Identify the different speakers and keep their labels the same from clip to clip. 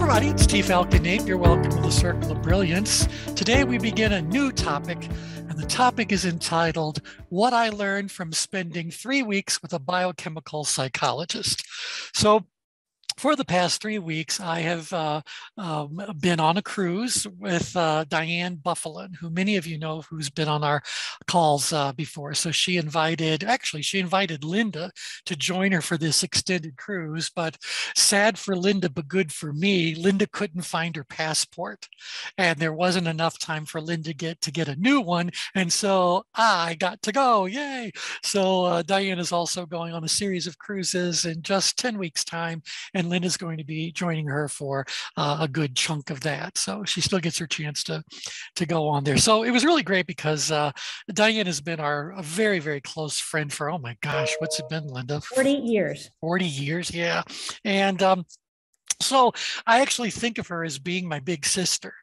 Speaker 1: everybody, it's T. Falcon Ape. You're welcome to the Circle of Brilliance. Today we begin a new topic, and the topic is entitled, What I Learned from Spending 3 Weeks with a Biochemical Psychologist. So, for the past 3 weeks, I have been on a cruise with Diane Buffalin, who many of you know, who's been on our calls before. So she invited Linda to join her for this extended cruise, but sad for Linda, but good for me, Linda couldn't find her passport. And there wasn't enough time for Linda to get a new one. And so I got to go, yay. So Diane is also going on a series of cruises in just 10 weeks time. And Linda's going to be joining her for a good chunk of that. So she still gets her chance to go on there. So it was really great because Diane has been a very, very close friend for, oh my gosh, what's it been, Linda?
Speaker 2: 40 years.
Speaker 1: 40 years, yeah. And so I actually think of her as being my big sister.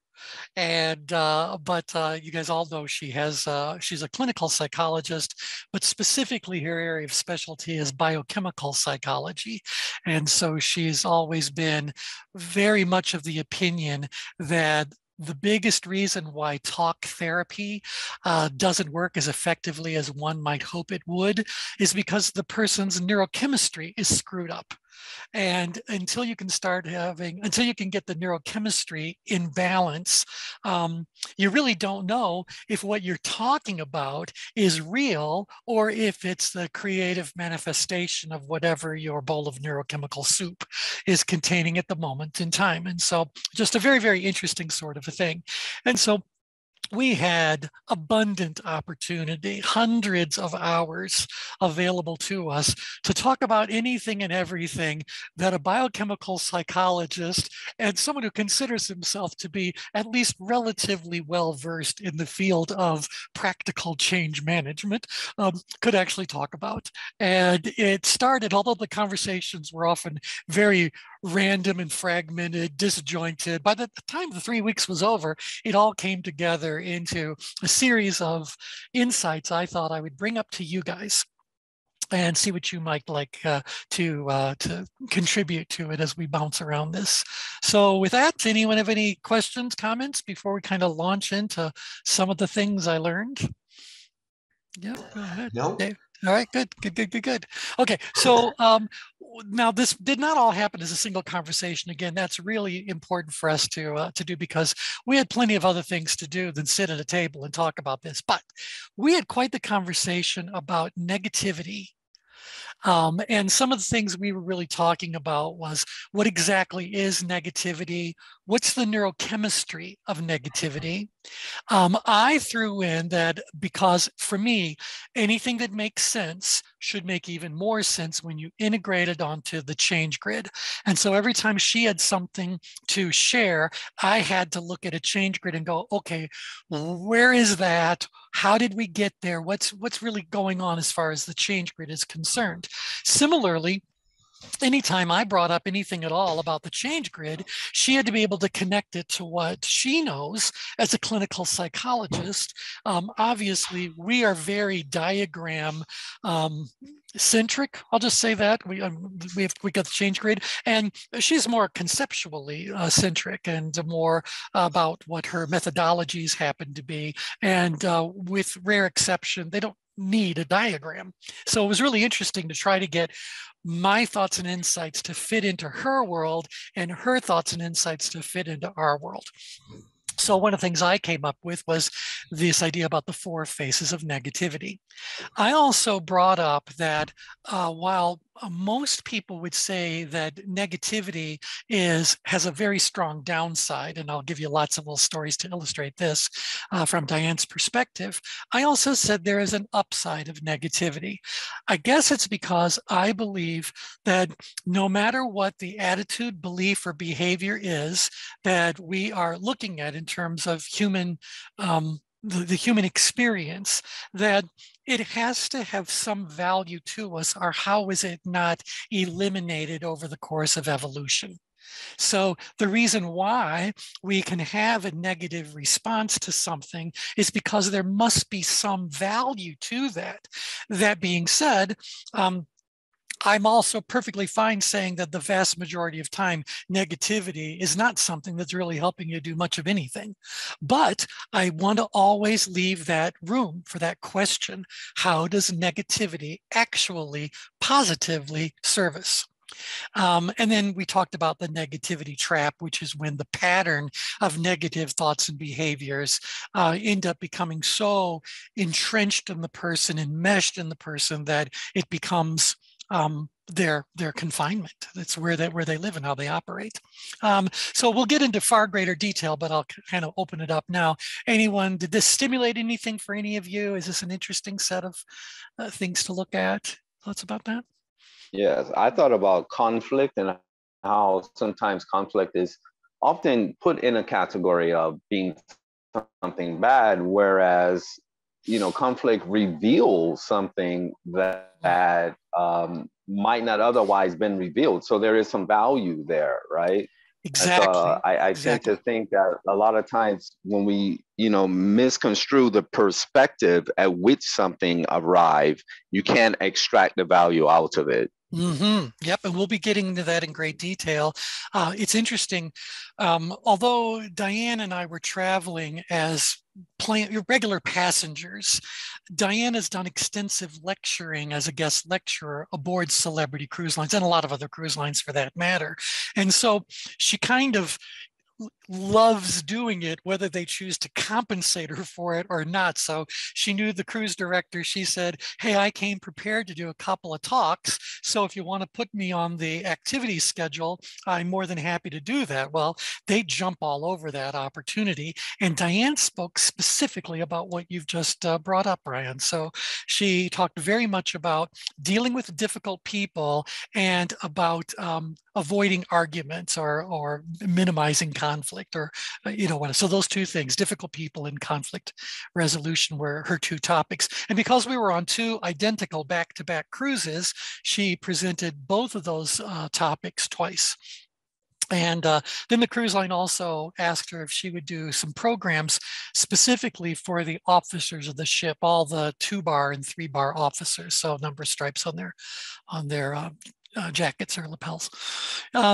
Speaker 1: And but you guys all know she's a clinical psychologist, but specifically her area of specialty is biochemical psychology. And so she's always been very much of the opinion that the biggest reason why talk therapy doesn't work as effectively as one might hope it would is because the person's neurochemistry is screwed up. And until you can get the neurochemistry in balance, you really don't know if what you're talking about is real or if it's the creative manifestation of whatever your bowl of neurochemical soup is containing at the moment in time. And so just a very, very interesting sort of a thing. And so we had abundant opportunity, hundreds of hours available to us to talk about anything and everything that a biochemical psychologist and someone who considers himself to be at least relatively well-versed in the field of practical change management could actually talk about. And it started, although the conversations were often very random and fragmented, disjointed, by the time the 3 weeks was over, it all came together into a series of insights I thought I would bring up to you guys and see what you might like to contribute to it as we bounce around this. So with that, anyone have any questions, comments before we kind of launch into some of the things I learned? Yeah, go ahead.
Speaker 3: No.
Speaker 1: Dave. All right, good. Okay, so now this did not all happen as a single conversation. Again, that's really important for us to do because we had plenty of other things to do than sit at a table and talk about this. But we had quite the conversation about negativity. And some of the things we were really talking about was what exactly is negativity? What's the neurochemistry of negativity? I threw in that because for me, anything that makes sense should make even more sense when you integrate it onto the change grid. And so every time she had something to share, I had to look at a change grid and go, okay, where is that? How did we get there? What's really going on as far as the change grid is concerned? Similarly, anytime I brought up anything at all about the change grid, she had to be able to connect it to what she knows as a clinical psychologist. Obviously, we are very diagram centric. I'll just say that we got the change grid, and she's more conceptually centric and more about what her methodologies happen to be. And with rare exception, they don't need a diagram. So it was really interesting to try to get my thoughts and insights to fit into her world and her thoughts and insights to fit into our world. So one of the things I came up with was this idea about the 4 faces of negativity. I also brought up that while most people would say that negativity has a very strong downside, and I'll give you lots of little stories to illustrate this from Diane's perspective, I also said there is an upside of negativity. I guess it's because I believe that no matter what the attitude, belief, or behavior is that we are looking at in terms of human the human experience, that it has to have some value to us, or how is it not eliminated over the course of evolution? So the reason why we can have a negative response to something is because there must be some value to that. That being said, I'm also perfectly fine saying that the vast majority of time, negativity is not something that's really helping you do much of anything. But I want to always leave that room for that question: how does negativity actually positively service? And then we talked about the negativity trap, which is when the pattern of negative thoughts and behaviors end up becoming so entrenched in the person, enmeshed in the person, that it becomes their confinement. That's where they live and how they operate. So we'll get into far greater detail, but I'll kind of open it up now. Anyone, did this stimulate anything for any of you? Is this an interesting set of things to look at? Thoughts about that?
Speaker 2: Yes, I thought about conflict and how sometimes conflict is often put in a category of being something bad, whereas conflict reveals something that might not otherwise been revealed. So there is some value there, right? And so
Speaker 1: Exactly.
Speaker 2: I tend
Speaker 1: Exactly.
Speaker 2: to think that a lot of times when we, misconstrue the perspective at which something arrive, you can't extract the value out of it.
Speaker 1: Mm-hmm. Yep, and we'll be getting into that in great detail. It's interesting. Although Diane and I were traveling as regular passengers, Diane has done extensive lecturing as a guest lecturer aboard celebrity cruise lines and a lot of other cruise lines for that matter. And so she kind of loves doing it, whether they choose to compensate her for it or not. So she knew the cruise director. She said, hey, I came prepared to do a couple of talks. So if you want to put me on the activity schedule, I'm more than happy to do that. Well, they jump all over that opportunity. And Diane spoke specifically about what you've just brought up, Brian. So she talked very much about dealing with difficult people and about avoiding arguments or minimizing conflict, or so those two things, difficult people and conflict resolution, were her two topics. And because we were on two identical back-to-back cruises, she presented both of those topics twice. And then the cruise line also asked her if she would do some programs specifically for the officers of the ship, all the 2-bar and 3-bar officers, so number of stripes on their jackets or lapels.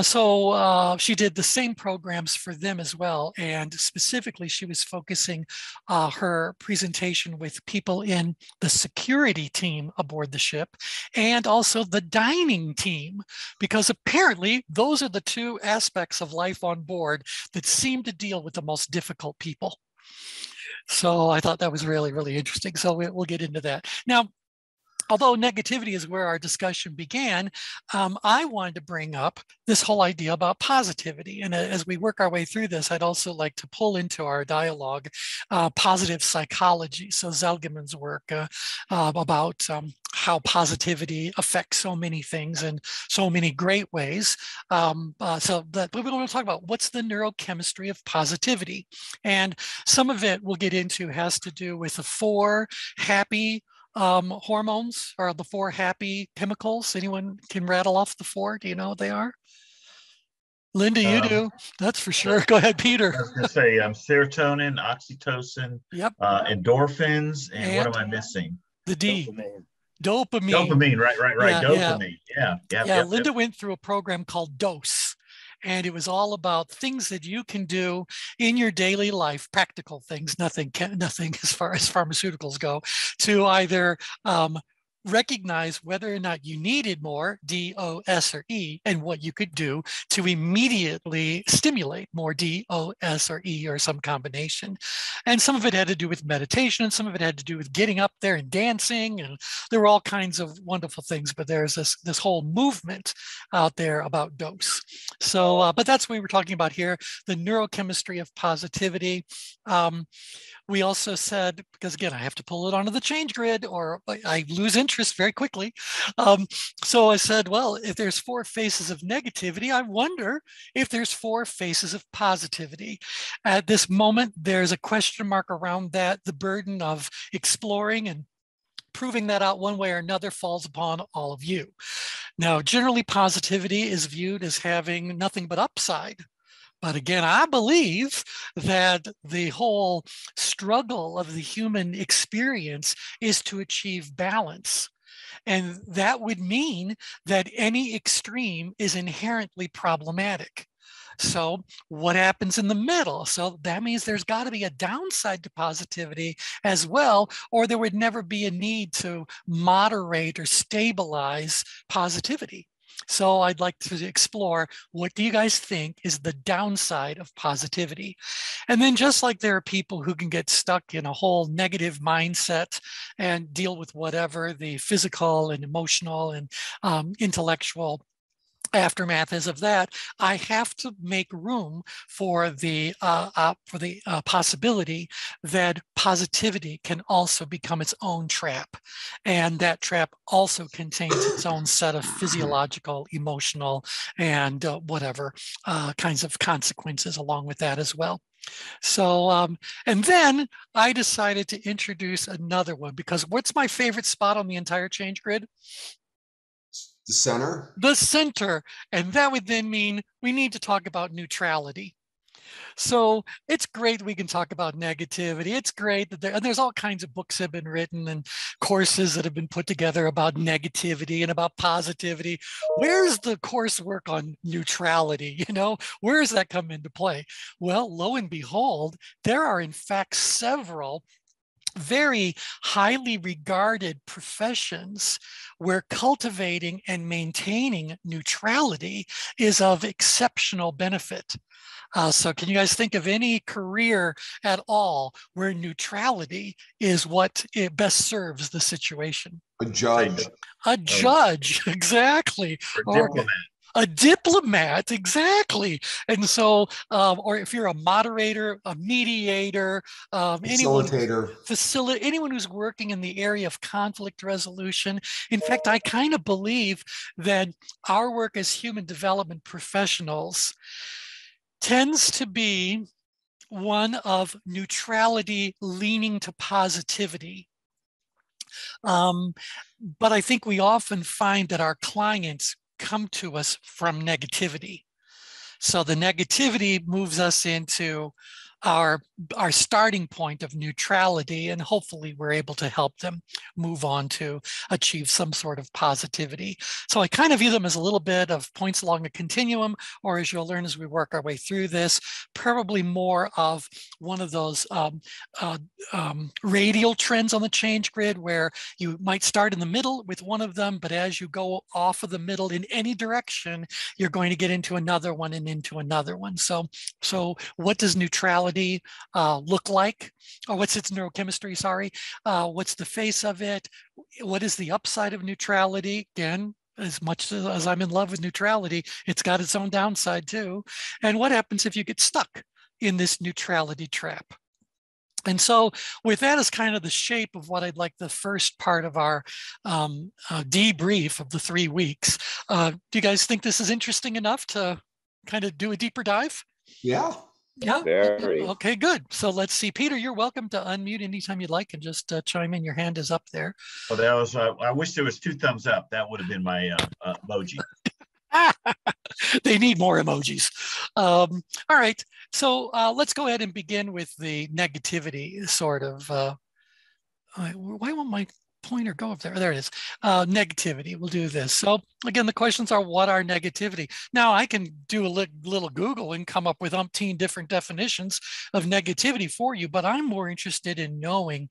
Speaker 1: So she did the same programs for them as well. And specifically, she was focusing her presentation with people in the security team aboard the ship and also the dining team, because apparently those are the two aspects of life on board that seem to deal with the most difficult people. So I thought that was really, really interesting. So we'll get into that. Now, although negativity is where our discussion began, I wanted to bring up this whole idea about positivity. And as we work our way through this, I'd also like to pull into our dialogue positive psychology. So Zelgemann's work about how positivity affects so many things in so many great ways. But we want to talk about what's the neurochemistry of positivity. And some of it we'll get into has to do with the 4 happy hormones, or the 4 happy chemicals. Anyone can rattle off the 4? Do you know what they are? Linda, you do. That's for sure. Go ahead, Peter.
Speaker 3: I was going to say serotonin, oxytocin,
Speaker 1: Yep.
Speaker 3: Endorphins, and what
Speaker 1: And
Speaker 3: am I missing?
Speaker 1: the D.
Speaker 2: Dopamine.
Speaker 1: Dopamine.
Speaker 3: Dopamine, right.
Speaker 1: Yeah, yeah.
Speaker 3: Dopamine. Yeah,
Speaker 1: Yeah, Linda went through a program called DOSE, and it was all about things that you can do in your daily life, practical things, nothing as far as pharmaceuticals go, to either recognize whether or not you needed more D, O, S, or E, and what you could do to immediately stimulate more D, O, S, or E, or some combination. And some of it had to do with meditation, and some of it had to do with getting up there and dancing, and there were all kinds of wonderful things. But there's this whole movement out there about dose. So, but that's what we were talking about here: the neurochemistry of positivity. We also said, because again, I have to pull it onto the change grid or I lose interest very quickly. So I said, well, if there's 4 faces of negativity, I wonder if there's 4 faces of positivity. At this moment, there's a question mark around that. The burden of exploring and proving that out one way or another falls upon all of you. Now, generally, positivity is viewed as having nothing but upside. But again, I believe that the whole struggle of the human experience is to achieve balance. And that would mean that any extreme is inherently problematic. So what happens in the middle? So that means there's got to be a downside to positivity as well, or there would never be a need to moderate or stabilize positivity. So I'd like to explore, what do you guys think is the downside of positivity? And then just like there are people who can get stuck in a whole negative mindset and deal with whatever the physical and emotional and intellectual aftermath is of that, I have to make room for the possibility that positivity can also become its own trap, and that trap also contains its own set of physiological, emotional, and whatever kinds of consequences along with that as well. So, and then I decided to introduce another one, because what's my favorite spot on the entire change grid?
Speaker 4: The center?
Speaker 1: The center. And that would then mean we need to talk about neutrality. So it's great we can talk about negativity. It's great that there's all kinds of books that have been written and courses that have been put together about negativity and about positivity. Where's the coursework on neutrality? Where does that come into play? Well, lo and behold, there are in fact several very highly regarded professions where cultivating and maintaining neutrality is of exceptional benefit. So can you guys think of any career at all where neutrality is what it best serves the situation?
Speaker 4: A judge.
Speaker 1: A judge, exactly.
Speaker 3: Or diplomat.
Speaker 1: A diplomat, exactly. And so, or if you're a moderator, a mediator,
Speaker 4: Facilitator.
Speaker 1: anyone who's working in the area of conflict resolution. In fact, I kind of believe that our work as human development professionals tends to be one of neutrality leaning to positivity. But I think we often find that our clients come to us from negativity. So the negativity moves us into our starting point of neutrality, and hopefully we're able to help them move on to achieve some sort of positivity. So I kind of view them as a little bit of points along a continuum, or as you'll learn as we work our way through this, probably more of one of those radial trends on the change grid, where you might start in the middle with one of them, but as you go off of the middle in any direction, you're going to get into another one and into another one. So what does neutrality look like? Or what's its neurochemistry, sorry. What's the face of it? What is the upside of neutrality? Again, as much as I'm in love with neutrality, it's got its own downside too. And what happens if you get stuck in this neutrality trap? And so with that as kind of the shape of what I'd like the first part of our debrief of the 3 weeks. Do you guys think this is interesting enough to kind of do a deeper dive?
Speaker 4: Yeah.
Speaker 1: Yeah.
Speaker 2: Very.
Speaker 1: Okay, good. So let's see. Peter, you're welcome to unmute anytime you'd like and just chime in. Your hand is up there.
Speaker 3: Well, that was, I wish there was 2 thumbs up. That would have been my emoji.
Speaker 1: They need more emojis. All right. So let's go ahead and begin with the negativity sort of. Why won't my pointer go up there? There it is. Negativity. We'll do this. So again, the questions are, what are negativity? Now I can do a little Google and come up with umpteen different definitions of negativity for you, but I'm more interested in knowing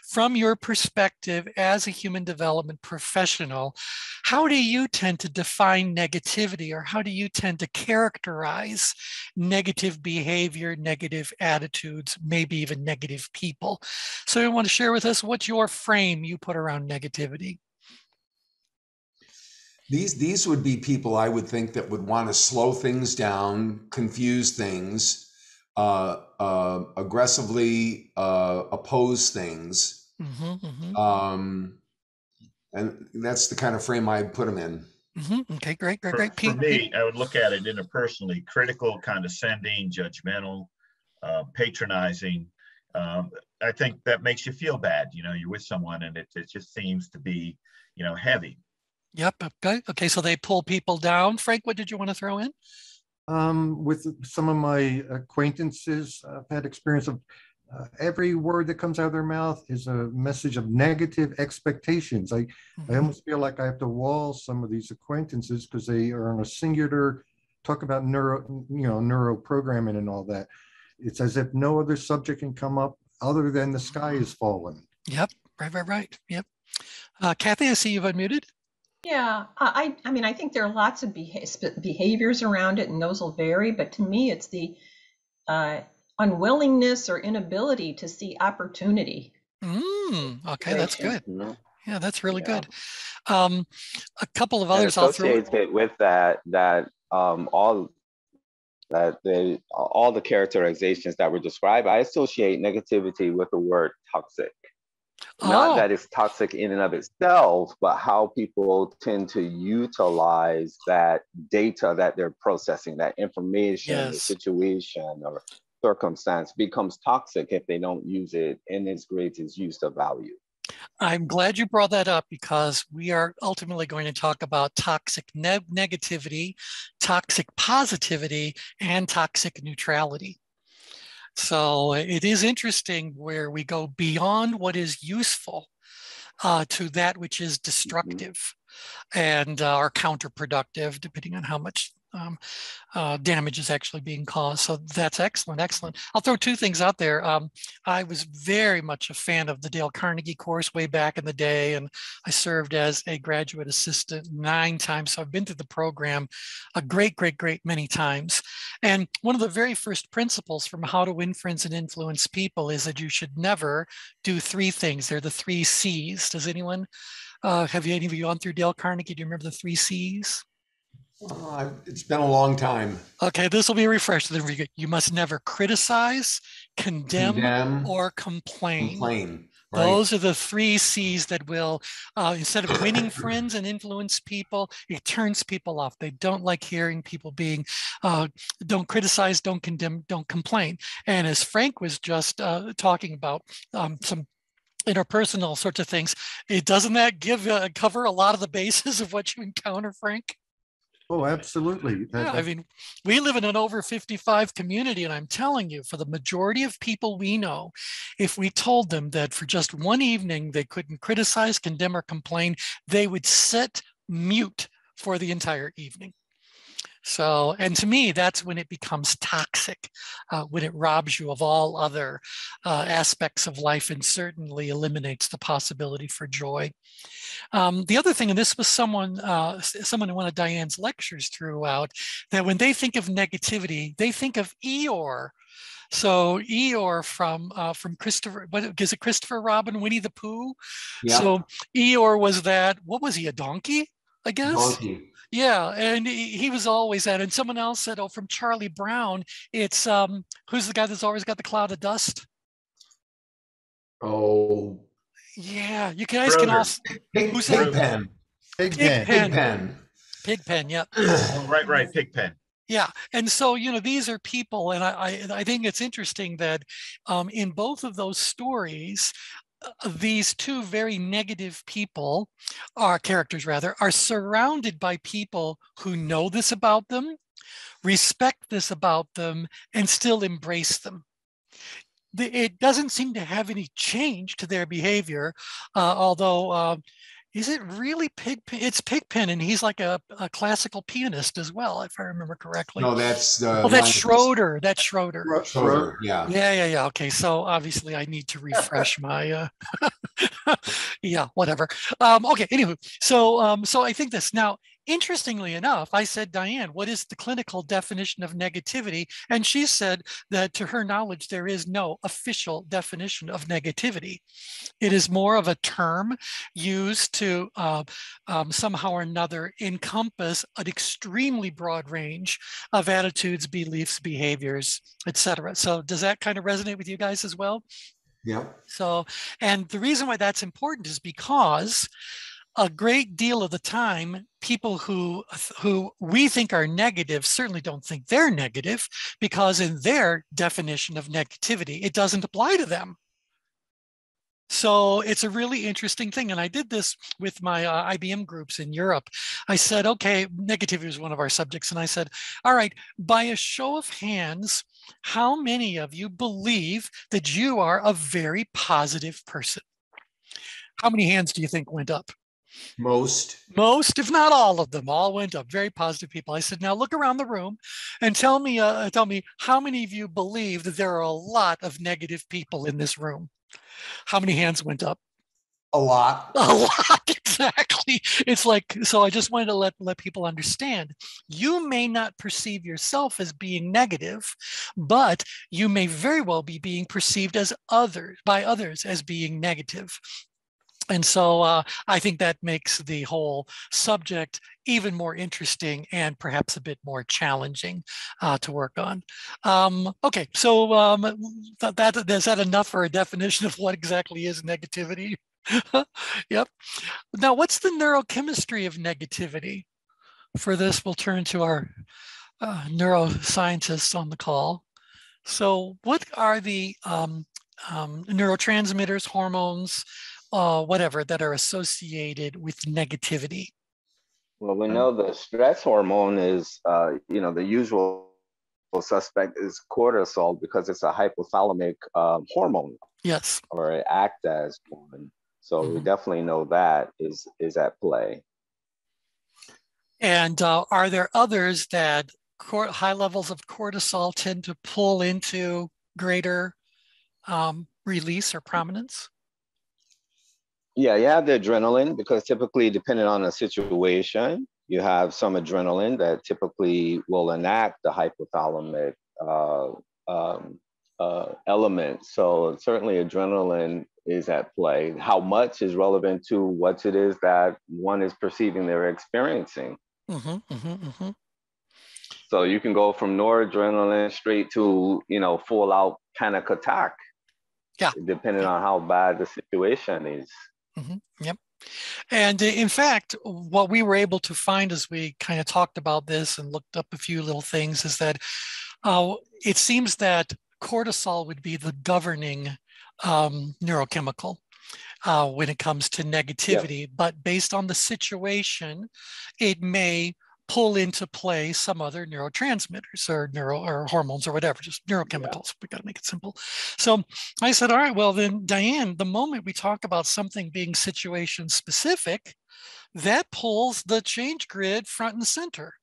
Speaker 1: from your perspective as a human development professional, how do you tend to define negativity, or how do you tend to characterize negative behavior, negative attitudes, maybe even negative people? So you want to share with us what's your frame you put around negativity?
Speaker 4: These would be people I would think that would want to slow things down, confuse things, aggressively oppose things. And that's the kind of frame I put them in.
Speaker 1: Okay, great.
Speaker 3: For me, I would look at it interpersonally: critical, condescending, judgmental, patronizing. I think that makes you feel bad. You're with someone and it just seems to be, heavy.
Speaker 1: Yep. Okay. So they pull people down. Frank, what did you want to throw in?
Speaker 5: With some of my acquaintances, I've had experience of every word that comes out of their mouth is a message of negative expectations. I almost feel like I have to wall some of these acquaintances because they are on a singular talk about neuro programming and all that. It's as if no other subject can come up other than the sky is falling.
Speaker 1: Yep. Right. Yep. Kathy, I see you've unmuted.
Speaker 6: Yeah, I mean, I think there are lots of behaviors around it, and those will vary. But to me, it's the unwillingness or inability to see opportunity.
Speaker 1: Okay, that's good. Yeah, that's really good. A couple of
Speaker 2: And
Speaker 1: others I'll throw.
Speaker 2: Associated with that all the characterizations that were described, I associate negativity with the word toxic. Not that it's toxic in and of itself, but how people tend to utilize that data that they're processing, that information, the situation or circumstance becomes toxic if they don't use it in its greatest use of value.
Speaker 1: I'm glad you brought that up because we are ultimately going to talk about toxic negativity, toxic positivity, and toxic neutrality. So it is interesting where we go beyond what is useful to that which is destructive and or counterproductive, depending on how much damage is actually being caused. So that's excellent. I'll throw two things out there. I was very much a fan of the Dale Carnegie course way back in the day, and I served as a graduate assistant 9 times. So I've been through the program a great many times. And one of the very first principles from How to Win Friends and Influence People is that you should never do 3 things. They're the 3 C's. Does anyone, have any of you gone through Dale Carnegie? Do you remember the 3 C's?
Speaker 4: It's been a long time.
Speaker 1: Okay, this will be a refresher. You must never criticize, condemn or complain.
Speaker 4: Right.
Speaker 1: Those are the 3 C's that will, instead of winning friends and influence people, it turns people off. They don't like hearing people being, don't criticize, don't condemn, don't complain. And as Frank was just talking about, some interpersonal sorts of things, doesn't that cover a lot of the bases of what you encounter, Frank?
Speaker 5: Oh, absolutely.
Speaker 1: Yeah, I mean, we live in an over 55 community, and I'm telling you, for the majority of people we know, if we told them that for just one evening they couldn't criticize, condemn, or complain, they would sit mute for the entire evening. So, and to me, that's when it becomes toxic, when it robs you of all other aspects of life and certainly eliminates the possibility for joy. The other thing, and this was someone in one of Diane's lectures threw out, that when they think of negativity, they think of Eeyore. So Eeyore from Christopher, what is it, Christopher Robin, Winnie the Pooh? Yeah. So Eeyore was that, what was he, a donkey, I guess?
Speaker 4: Donkey.
Speaker 1: Yeah, and he was always that. And someone else said, oh, from Charlie Brown, it's, who's the guy that's always got the cloud of dust?
Speaker 4: Oh.
Speaker 1: Yeah, you guys can also.
Speaker 4: Pigpen.
Speaker 1: Pigpen, yeah.
Speaker 3: Oh, right, Pigpen.
Speaker 1: Yeah, and so, these are people, and I think it's interesting that in both of those stories, these 2 very negative characters are surrounded by people who know this about them, respect this about them, and still embrace them. It doesn't seem to have any change to their behavior, although is it really Pigpen? It's Pigpen, and he's like a classical pianist as well, if I remember correctly.
Speaker 4: No, that's
Speaker 1: that's Schroeder. That's Schroeder.
Speaker 4: Schroeder, yeah.
Speaker 1: Yeah. Okay, so obviously I need to refresh my. Yeah, whatever. Okay, anyway, so I think this now. Interestingly enough, I said, Diane, what is the clinical definition of negativity? And she said that to her knowledge, there is no official definition of negativity. It is more of a term used to somehow or another encompass an extremely broad range of attitudes, beliefs, behaviors, etc. So does that kind of resonate with you guys as well?
Speaker 4: Yeah.
Speaker 1: So, and the reason why that's important is because a great deal of the time, people who we think are negative certainly don't think they're negative, because in their definition of negativity, it doesn't apply to them. So it's a really interesting thing. And I did this with my IBM groups in Europe. I said, okay, negativity was one of our subjects. And I said, all right, by a show of hands, how many of you believe that you are a very positive person? How many hands do you think went up?
Speaker 4: Most.
Speaker 1: Most, if not all of them, all went up. Very positive people. I said, now look around the room and tell me how many of you believe that there are a lot of negative people in this room? How many hands went up?
Speaker 4: A lot.
Speaker 1: A lot, exactly. It's like, so I just wanted to let people understand, you may not perceive yourself as being negative, but you may very well be being perceived as by others as being negative. And so I think that makes the whole subject even more interesting and perhaps a bit more challenging to work on. Okay, so is that enough for a definition of what exactly is negativity? Yep. Now, what's the neurochemistry of negativity? For this, we'll turn to our neuroscientists on the call. So what are the neurotransmitters, hormones, whatever, that are associated with negativity?
Speaker 2: Well, we know the stress hormone is, the usual suspect is cortisol because it's a hypothalamic hormone.
Speaker 1: Yes.
Speaker 2: Or it acts as one. So we definitely know that is at play.
Speaker 1: And are there others that high levels of cortisol tend to pull into greater release or prominence?
Speaker 2: Yeah, you have the adrenaline because typically, depending on the situation, you have some adrenaline that typically will enact the hypothalamic element. So certainly adrenaline is at play. How much is relevant to what it is that one is perceiving they're experiencing. So you can go from noradrenaline straight to, full out panic attack.
Speaker 1: Yeah.
Speaker 2: Depending on how bad the situation is.
Speaker 1: Yep. And in fact, what we were able to find as we kind of talked about this and looked up a few little things is that it seems that cortisol would be the governing neurochemical when it comes to negativity. Yep. But based on the situation, it may pull into play some other neurotransmitters or hormones or whatever, just neurochemicals. Yeah. We got to make it simple. So I said, all right, well then, Diane, the moment we talk about something being situation specific, that pulls the change grid front and center.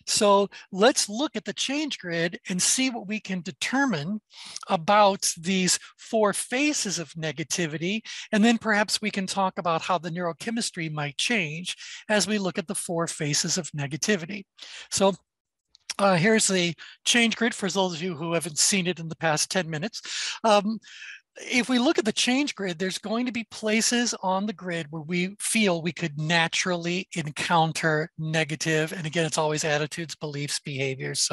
Speaker 1: So let's look at the change grid and see what we can determine about these 4 phases of negativity. And then perhaps we can talk about how the neurochemistry might change as we look at the 4 phases of negativity. So here's the change grid for those of you who haven't seen it in the past 10 minutes. If we look at the change grid, there's going to be places on the grid where we feel we could naturally encounter negative. And again, it's always attitudes, beliefs, behaviors.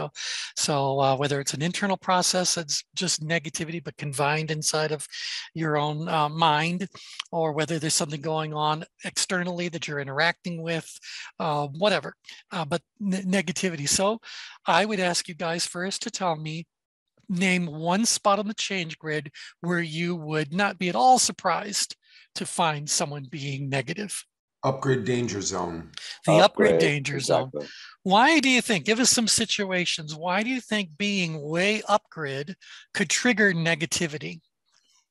Speaker 1: So whether it's an internal process that's just negativity, but confined inside of your own mind, or whether there's something going on externally that you're interacting with, whatever, but negativity. So I would ask you guys first to tell me, name one spot on the change grid where you would not be at all surprised to find someone being negative.
Speaker 4: Upgrade danger zone.
Speaker 1: The upgrade danger zone. Why do you think, give us some situations, why do you think being way upgrid could trigger negativity?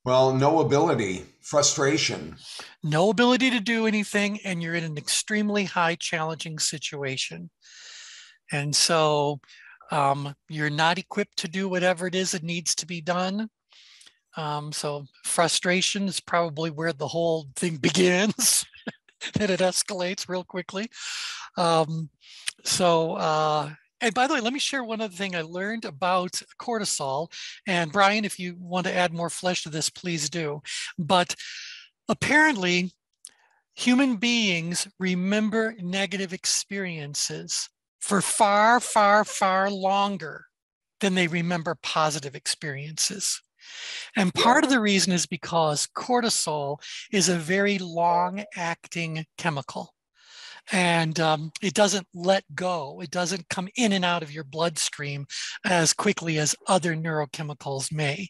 Speaker 4: Well, no ability, frustration.
Speaker 1: No ability to do anything, and you're in an extremely high challenging situation. And so you're not equipped to do whatever it is that needs to be done. So frustration is probably where the whole thing begins, and it escalates real quickly. And by the way, let me share one other thing I learned about cortisol. And Brian, if you want to add more flesh to this, please do. But apparently, human beings remember negative experiences for far, far, far longer than they remember positive experiences. And part of the reason is because cortisol is a very long-acting chemical. And it doesn't let go. It doesn't come in and out of your bloodstream as quickly as other neurochemicals may.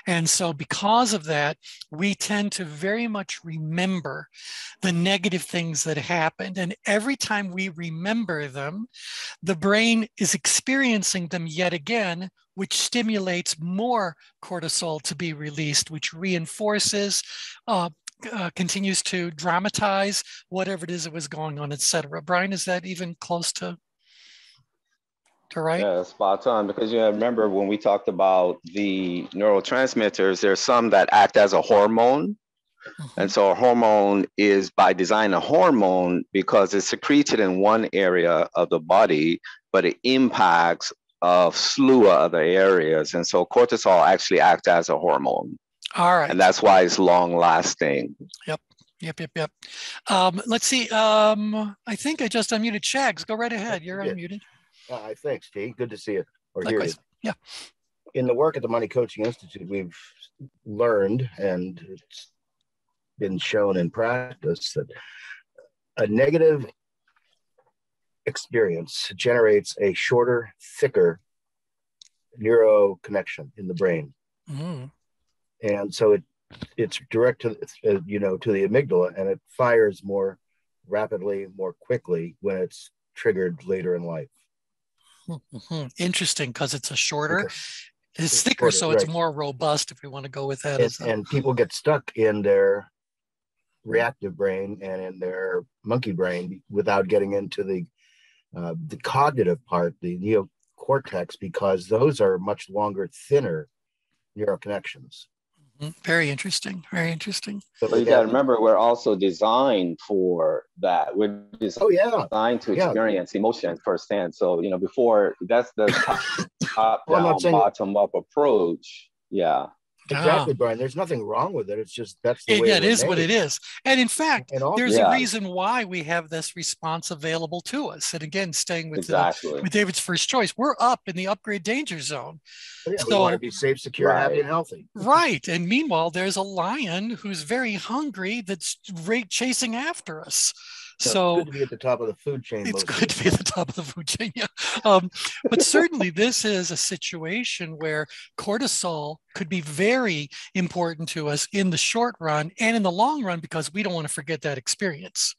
Speaker 1: And so because of that, we tend to very much remember the negative things that happened. And every time we remember them, the brain is experiencing them yet again, which stimulates more cortisol to be released, which reinforces continues to dramatize whatever it is that was going on, et cetera. Brian, is that even close to right?
Speaker 2: Yeah, spot on. Because remember when we talked about the neurotransmitters, there's some that act as a hormone. Mm-hmm. And so a hormone is by design a hormone because it's secreted in one area of the body, but it impacts a slew of other areas. And so cortisol actually acts as a hormone.
Speaker 1: All right.
Speaker 2: And that's why it's long lasting.
Speaker 1: Yep. Let's see. I think I just unmuted Shags. Go right ahead. You're unmuted.
Speaker 7: Thanks, T. Good to see you or
Speaker 1: Likewise.
Speaker 7: hear you.
Speaker 1: Yeah.
Speaker 7: In the work at the Money Coaching Institute, we've learned, and it's been shown in practice, that a negative experience generates a shorter, thicker neuro connection in the brain. Mm. And so it's direct to to the amygdala, and it fires more rapidly, more quickly when it's triggered later in life.
Speaker 1: Mm-hmm. Interesting, because it's a shorter, it's thicker, shorter, so it's more robust, if we want to go with that.
Speaker 7: And people get stuck in their reactive brain and in their monkey brain without getting into the cognitive part, the neocortex, because those are much longer, thinner neuroconnections.
Speaker 1: Very interesting. Very interesting.
Speaker 2: But you got to remember, we're also designed for that. We're designed to experience emotion firsthand. So, before, that's the top-down, bottom-up approach. Yeah.
Speaker 7: Exactly, Brian. There's nothing wrong with it. It's just that's the way
Speaker 1: it is what it is. And in fact, there's a reason why we have this response available to us. And again, staying with with David's first choice, we're up in the upgrade danger zone.
Speaker 7: Yeah, so we want to be safe, secure, happy, and healthy.
Speaker 1: Right. And meanwhile, there's a lion who's very hungry that's chasing after us. So
Speaker 7: it's good to be at the top of the food chain.
Speaker 1: It's good to be at the top of the food chain, yeah. But certainly this is a situation where cortisol could be very important to us in the short run and in the long run, because we don't want to forget that experience.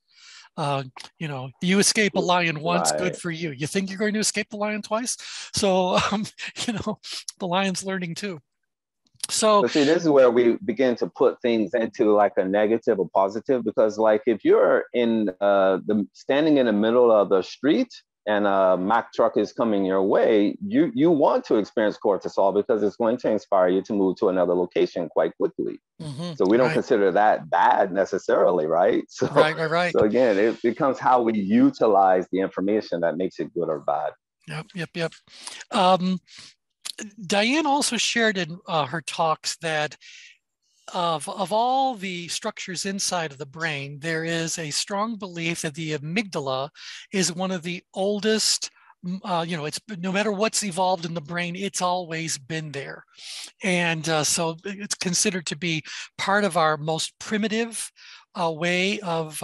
Speaker 1: You escape a lion once, good for you. You think you're going to escape the lion twice? So, the lion's learning too. So,
Speaker 2: but see, this is where we begin to put things into like a negative or positive, because like if you're in standing in the middle of the street and a Mack truck is coming your way, you want to experience cortisol because it's going to inspire you to move to another location quite quickly. Mm-hmm. So we don't consider that bad necessarily, right? So,
Speaker 1: right.
Speaker 2: So again, it becomes how we utilize the information that makes it good or bad.
Speaker 1: Yep. Diane also shared in her talks that of all the structures inside of the brain, there is a strong belief that the amygdala is one of the oldest. It's no matter what's evolved in the brain, it's always been there. And so it's considered to be part of our most primitive way of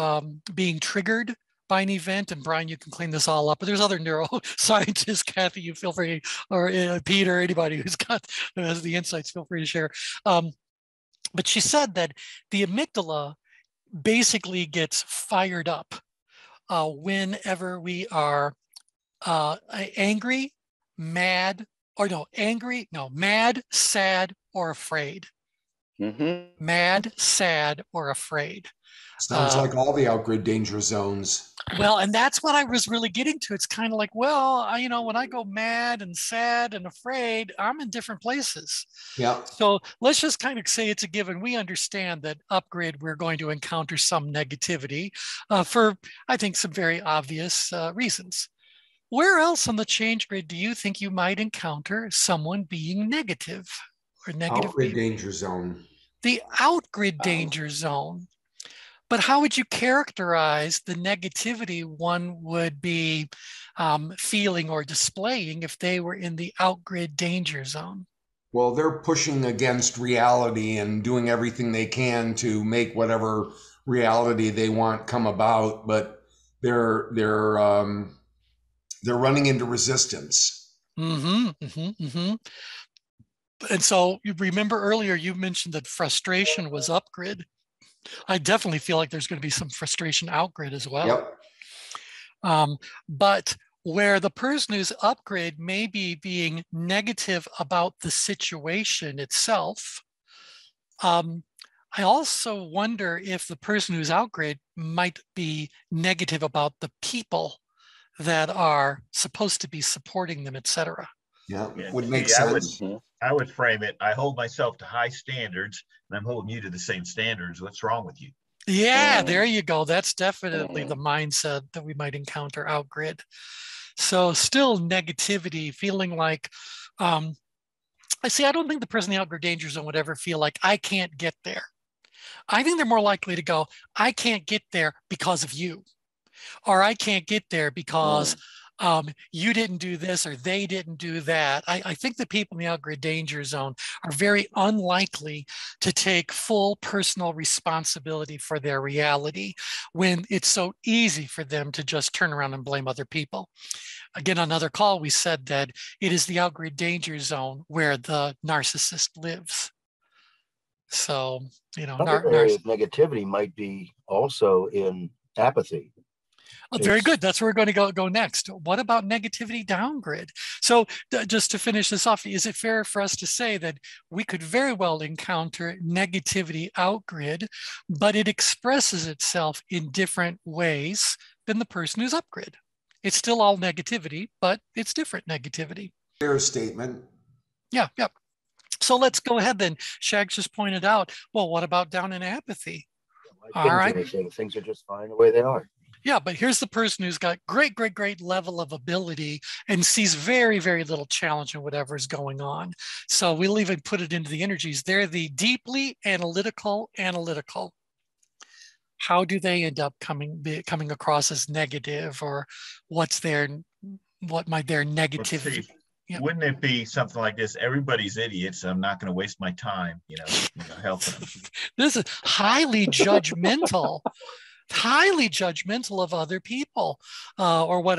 Speaker 1: being triggered by an event. And Brian, you can clean this all up, but there's other neuroscientists, Kathy, you feel free, or Peter, anybody who has the insights, feel free to share. But she said that the amygdala basically gets fired up whenever we are angry, mad, sad, or afraid. Mm-hmm. Mad, sad, or afraid.
Speaker 4: Sounds like all the outgrid danger zones.
Speaker 1: Well, and that's what I was really getting to. It's kind of like, well, when I go mad and sad and afraid, I'm in different places.
Speaker 4: Yeah.
Speaker 1: So let's just kind of say it's a given. We understand that upgrade, we're going to encounter some negativity for, I think, some very obvious reasons. Where else on the change grid do you think you might encounter someone being negative or negative?
Speaker 4: Outgrid danger zone.
Speaker 1: The outgrid danger zone. But how would you characterize the negativity one would be feeling or displaying if they were in the outgrid danger zone?
Speaker 4: Well, they're pushing against reality and doing everything they can to make whatever reality they want come about. But they're running into resistance.
Speaker 1: And so you remember earlier you mentioned that frustration was upgrid. I definitely feel like there's going to be some frustration outgrid as well.
Speaker 4: Yep.
Speaker 1: But where the person who's upgrade may be being negative about the situation itself, I also wonder if the person who's outgrade might be negative about the people that are supposed to be supporting them, et cetera.
Speaker 4: Yeah,
Speaker 3: Yeah.
Speaker 4: would make
Speaker 3: See,
Speaker 4: sense.
Speaker 3: I would frame it, I hold myself to high standards, and I'm holding you to the same standards. What's wrong with you?
Speaker 1: Yeah, there you go. That's definitely the mindset that we might encounter outgrid. So still negativity, feeling like, I don't think the person in the outgrid danger zone would ever feel like I can't get there. I think they're more likely to go, I can't get there because of you, or I can't get there because you didn't do this or they didn't do that. I think the people in the outgrid danger zone are very unlikely to take full personal responsibility for their reality when it's so easy for them to just turn around and blame other people. Again, on another call, we said that it is the outgrid danger zone where the narcissist lives. So,
Speaker 7: Another area of negativity might be also in apathy.
Speaker 1: Oh, very good. That's where we're going to go next. What about negativity downgrid? So just to finish this off, is it fair for us to say that we could very well encounter negativity outgrid, but it expresses itself in different ways than the person who's upgrid? It's still all negativity, but it's different negativity.
Speaker 4: Fair statement.
Speaker 1: Yeah. So let's go ahead then. Shags just pointed out, well, what about down in apathy?
Speaker 7: All right. Anything. Things are just fine the way they are.
Speaker 1: Yeah, but here's the person who's got great level of ability and sees very, very little challenge in whatever is going on. So we'll even put it into the energies. They're the deeply analytical. How do they end up coming across as negative, or what might their negativity?
Speaker 3: Yeah. Wouldn't it be something like this? Everybody's idiots. I'm not going to waste my time, helping them.
Speaker 1: This is highly judgmental. Highly judgmental of other people, or what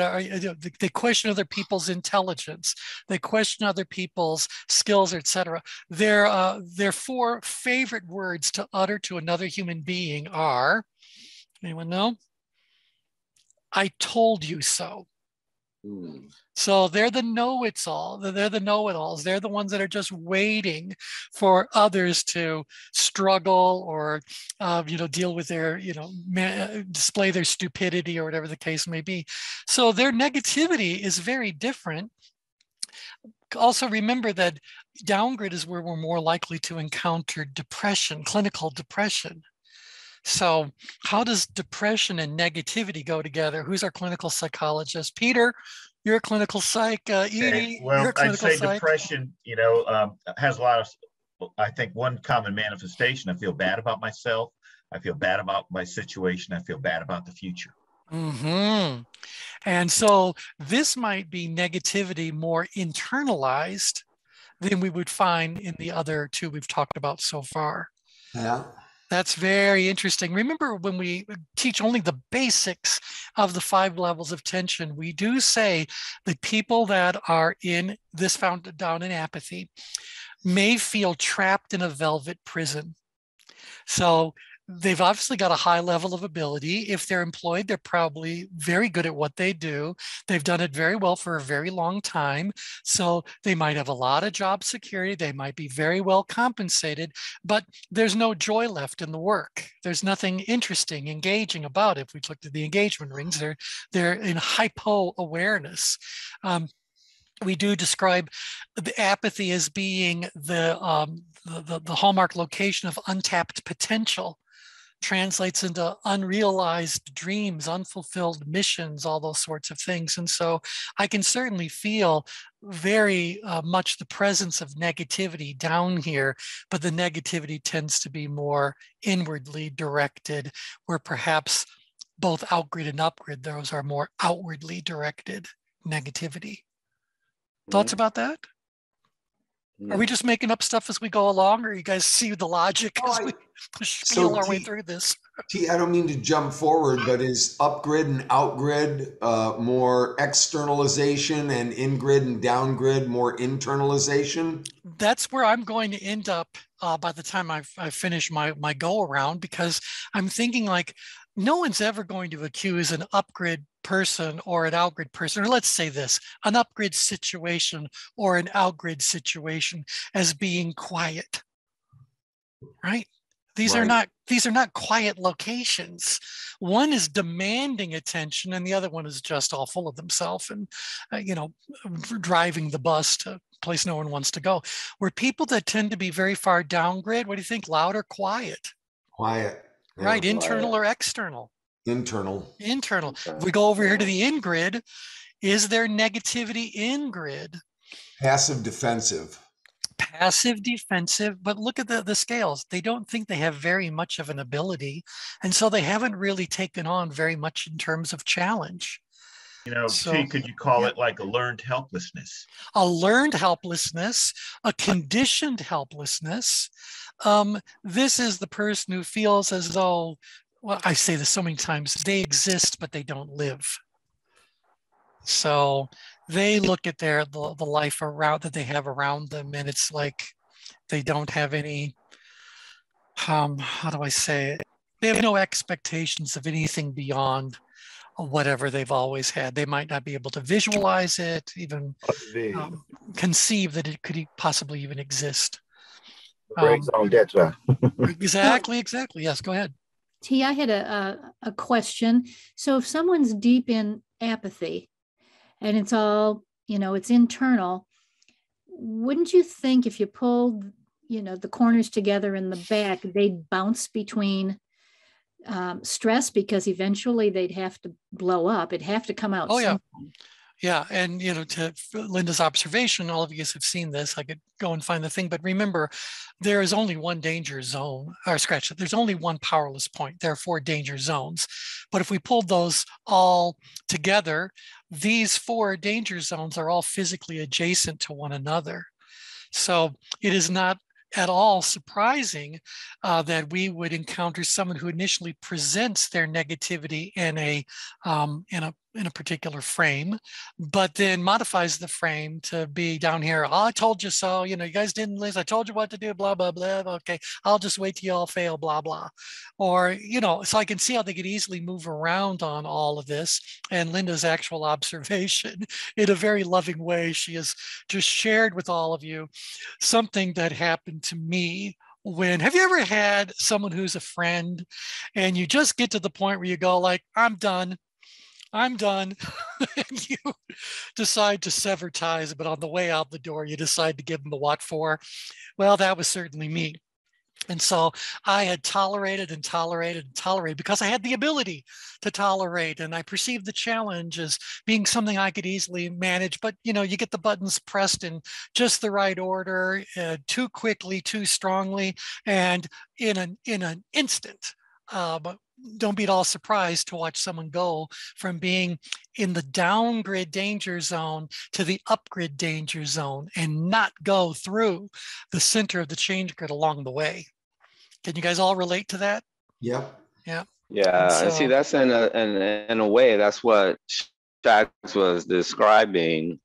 Speaker 1: they question other people's intelligence, they question other people's skills, etc. Their four favorite words to utter to another human being are, anyone know? I told you so. So they're the know-it-all. They're the know-it-alls. They're the ones that are just waiting for others to struggle or, deal with their, display their stupidity or whatever the case may be. So their negativity is very different. Also remember that downgrid is where we're more likely to encounter depression, clinical depression. So how does depression and negativity go together? Who's our clinical psychologist? Peter, you're a clinical psych. Edie,
Speaker 3: well,
Speaker 1: you're a clinical
Speaker 3: I'd say
Speaker 1: psych.
Speaker 3: Depression, has a lot of, I think one common manifestation, I feel bad about myself. I feel bad about my situation. I feel bad about the future.
Speaker 1: And so this might be negativity more internalized than we would find in the other two we've talked about so far.
Speaker 4: Yeah.
Speaker 1: That's very interesting. Remember, when we teach only the basics of the 5 levels of tension, we do say that people that are in this found down in apathy may feel trapped in a velvet prison. So they've obviously got a high level of ability. If they're employed, they're probably very good at what they do. They've done it very well for a very long time. So they might have a lot of job security. They might be very well compensated, but there's no joy left in the work. There's nothing interesting, engaging about it. If we looked at the engagement rings, they're in hypo awareness. We do describe the apathy as being the hallmark location of untapped potential. Translates into unrealized dreams, unfulfilled missions, all those sorts of things. And so I can certainly feel very much the presence of negativity down here, but the negativity tends to be more inwardly directed, where perhaps both outgrid and upgrid, those are more outwardly directed negativity. Thoughts about that? Are we just making up stuff as we go along, or you guys see the logic as we spiel our way through this?
Speaker 4: T, I don't mean to jump forward, but is upgrid and outgrid more externalization, and ingrid and downgrid more internalization?
Speaker 1: That's where I'm going to end up by the time I finish my go around, because I'm thinking like no one's ever going to accuse an upgrid person or an outgrid person, or let's say this, an upgrid situation or an outgrid situation as being quiet, right? These are not quiet locations. One is demanding attention, and the other one is just all full of themselves and, driving the bus to a place no one wants to go. Where people that tend to be very far downgrid, what do you think? Loud or quiet?
Speaker 4: Quiet.
Speaker 1: Yeah. Right. Internal or external?
Speaker 4: Internal.
Speaker 1: Internal. If we go over here to the in-grid, is there negativity in-grid?
Speaker 4: Passive defensive.
Speaker 1: Passive defensive, but look at the scales. They don't think they have very much of an ability, and so they haven't really taken on very much in terms of challenge.
Speaker 3: T, could you call it like a learned helplessness?
Speaker 1: A learned helplessness, a conditioned helplessness. This is the person who feels as though, well, I say this so many times, they exist, but they don't live. So they look at the life around that they have around them, and it's like they don't have any, how do I say it? They have no expectations of anything beyond whatever they've always had. They might not be able to visualize it, even conceive that it could possibly even exist. Exactly. Yes, go ahead.
Speaker 8: T, I had a question. So if someone's deep in apathy, and it's all, it's internal, wouldn't you think if you pulled, the corners together in the back, they'd bounce between stress, because eventually they'd have to blow up. It'd have to come out.
Speaker 1: Oh, yeah. Yeah. And, to Linda's observation, all of you guys have seen this. I could go and find the thing, but remember, there is only one danger zone, there's only one powerless point. There are 4 danger zones. But if we pulled those all together, these 4 danger zones are all physically adjacent to one another. So it is not at all surprising that we would encounter someone who initially presents their negativity in a particular frame, but then modifies the frame to be down here. Oh, I told you so. You guys didn't listen. I told you what to do. Blah blah blah. Okay, I'll just wait till you all fail. Blah blah. Or so I can see how they could easily move around on all of this. And Linda's actual observation, in a very loving way, she has just shared with all of you something that happened to me. Have you ever had someone who's a friend and you just get to the point where you go like, I'm done, and you decide to sever ties, but on the way out the door, you decide to give them the what for? Well, that was certainly me. And so I had tolerated because I had the ability to tolerate, and I perceived the challenge as being something I could easily manage. But you get the buttons pressed in just the right order, too quickly, too strongly, and in an instant. But don't be at all surprised to watch someone go from being in the downgrid danger zone to the upgrid danger zone and not go through the center of the change grid along the way. Can you guys all relate to that?
Speaker 4: Yep.
Speaker 1: Yeah.
Speaker 2: Yeah. And see, that's in a way, that's what Shax was describing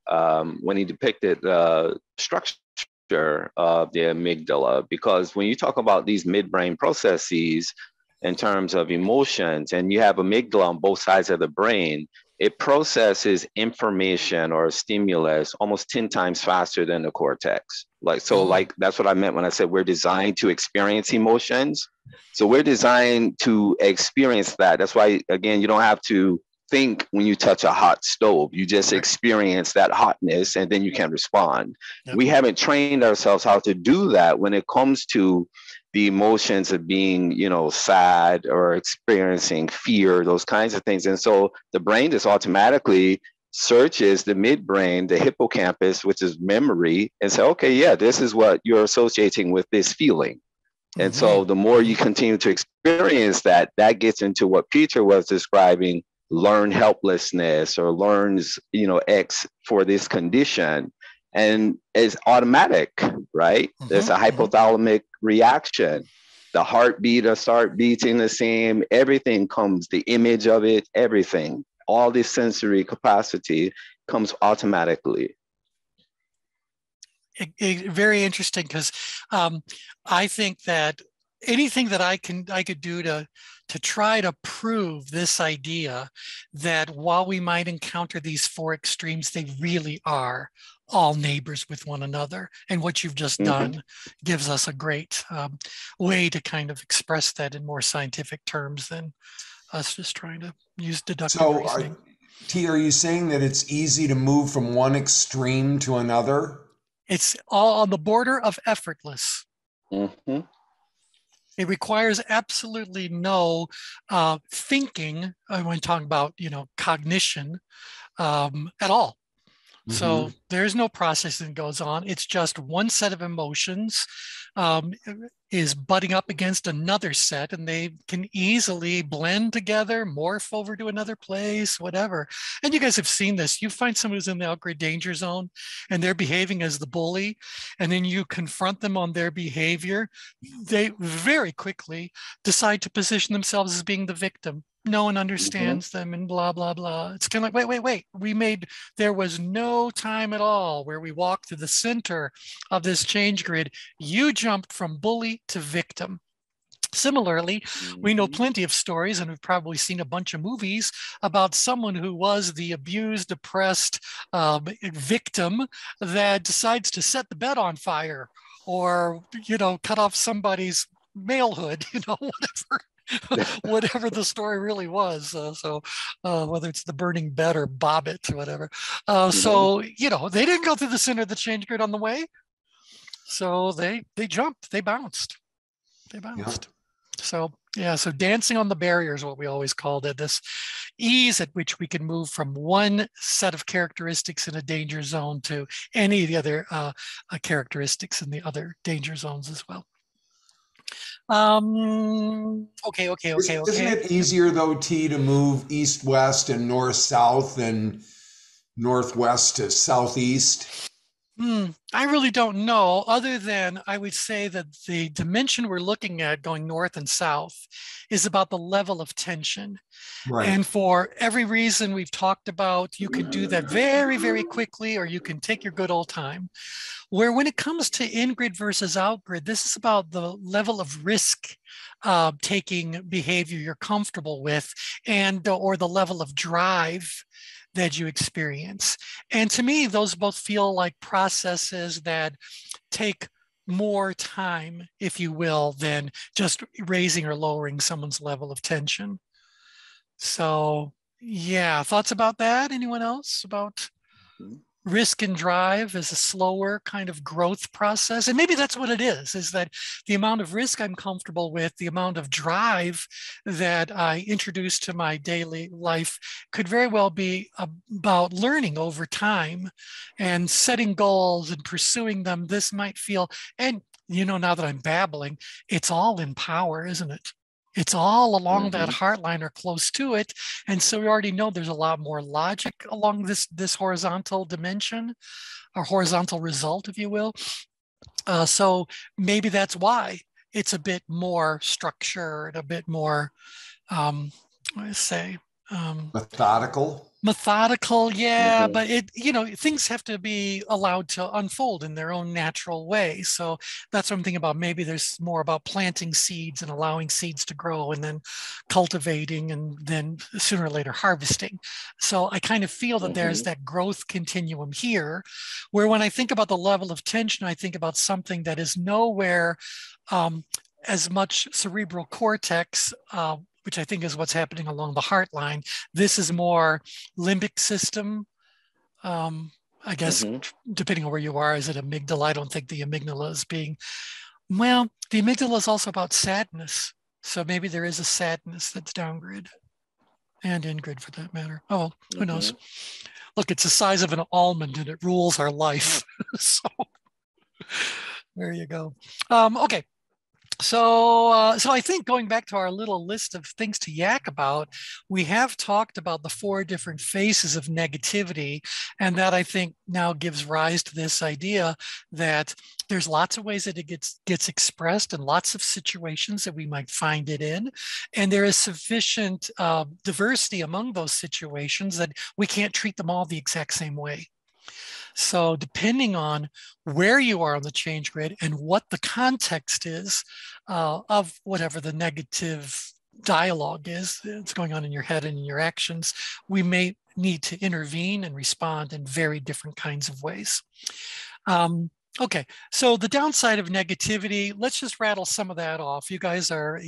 Speaker 2: when he depicted the structure of the amygdala. Because when you talk about these midbrain processes, in terms of emotions, and you have amygdala on both sides of the brain, it processes information or stimulus almost 10 times faster than the cortex. That's what I meant when I said we're designed to experience emotions. So we're designed to experience that. That's why, again, you don't have to think when you touch a hot stove. You just experience that hotness and then you can respond. Yep. We haven't trained ourselves how to do that when it comes to the emotions of being, sad or experiencing fear, those kinds of things. And so the brain just automatically searches the midbrain, the hippocampus, which is memory, and say, okay, yeah, this is what you're associating with this feeling. Mm-hmm. And so the more you continue to experience that gets into what Peter was describing, learned helplessness, or learns, X for this condition. and it's automatic, right? There's a hypothalamic reaction. The heartbeat will start beating the same, everything comes, the image of it, everything, all this sensory capacity comes automatically.
Speaker 1: Very interesting, because I think that anything that I could do to try to prove this idea that while we might encounter these four extremes, they really are all neighbors with one another. And what you've just done gives us a great way to kind of express that in more scientific terms than us just trying to use deductive reasoning.
Speaker 4: T, are you saying that it's easy to move from one extreme to another?
Speaker 1: It's all on the border of effortless. It requires absolutely no thinking when talking about, cognition at all. So there's no processing that goes on. It's just one set of emotions is butting up against another set, and they can easily blend together, morph over to another place, whatever. And you guys have seen this. You find someone who's in the outgrid danger zone and they're behaving as the bully, and then you confront them on their behavior. They very quickly decide to position themselves as being the victim. No one understands them and blah, blah, blah. It's kind of like, wait. There was no time at all where we walked to the center of this change grid. You jumped from bully to victim. Similarly, we know plenty of stories, and we've probably seen a bunch of movies about someone who was the abused, depressed victim that decides to set the bed on fire or, cut off somebody's malehood, whatever the story really was. Whether it's the burning bed or Bobbit or whatever. So, they didn't go through the center of the change grid on the way. So they jumped, they bounced. Yeah. So dancing on the barrier is what we always called it, this ease at which we can move from one set of characteristics in a danger zone to any of the other characteristics in the other danger zones as well. Okay.
Speaker 4: Isn't it easier though, T, to move east-west and north-south than northwest to southeast?
Speaker 1: I really don't know, other than I would say that the dimension we're looking at going north and south is about the level of tension. Right. And for every reason we've talked about, you can do that very, very quickly, or you can take your good old time. Where when it comes to in-grid versus out-grid, this is about the level of risk taking behavior you're comfortable with, and or the level of drive that you experience. And to me, those both feel like processes that take more time, if you will, than just raising or lowering someone's level of tension. So yeah, thoughts about that? Anyone else about risk and drive as a slower kind of growth process? And maybe that's what it is that the amount of risk I'm comfortable with, the amount of drive that I introduce to my daily life could very well be about learning over time and setting goals and pursuing them. This might feel, and now that I'm babbling, it's all in power, isn't it? It's all along that heart line or close to it. And so we already know there's a lot more logic along this horizontal dimension, or horizontal result, if you will. So maybe that's why it's a bit more structured, a bit more, methodical, yeah, but things have to be allowed to unfold in their own natural way. So that's what I'm thinking about. Maybe there's more about planting seeds and allowing seeds to grow, and then cultivating, and then sooner or later harvesting. So I kind of feel that there's that growth continuum here, where when I think about the level of tension, I think about something that is nowhere as much cerebral cortex, which I think is what's happening along the heart line. This is more limbic system. I guess, depending on where you are, is it amygdala? I don't think the amygdala is being, the amygdala is also about sadness. So maybe there is a sadness that's down-grid and in-grid for that matter. Oh, who knows? Look, it's the size of an almond and it rules our life. So there you go. Okay. So I think going back to our little list of things to yak about, we have talked about the 4 different phases of negativity, and that I think now gives rise to this idea that there's lots of ways that it gets expressed and lots of situations that we might find it in, and there is sufficient diversity among those situations that we can't treat them all the exact same way. So depending on where you are on the change grid and what the context is of whatever the negative dialogue is that's going on in your head and in your actions, we may need to intervene and respond in very different kinds of ways. Okay, so the downside of negativity, let's just rattle some of that off. You guys are,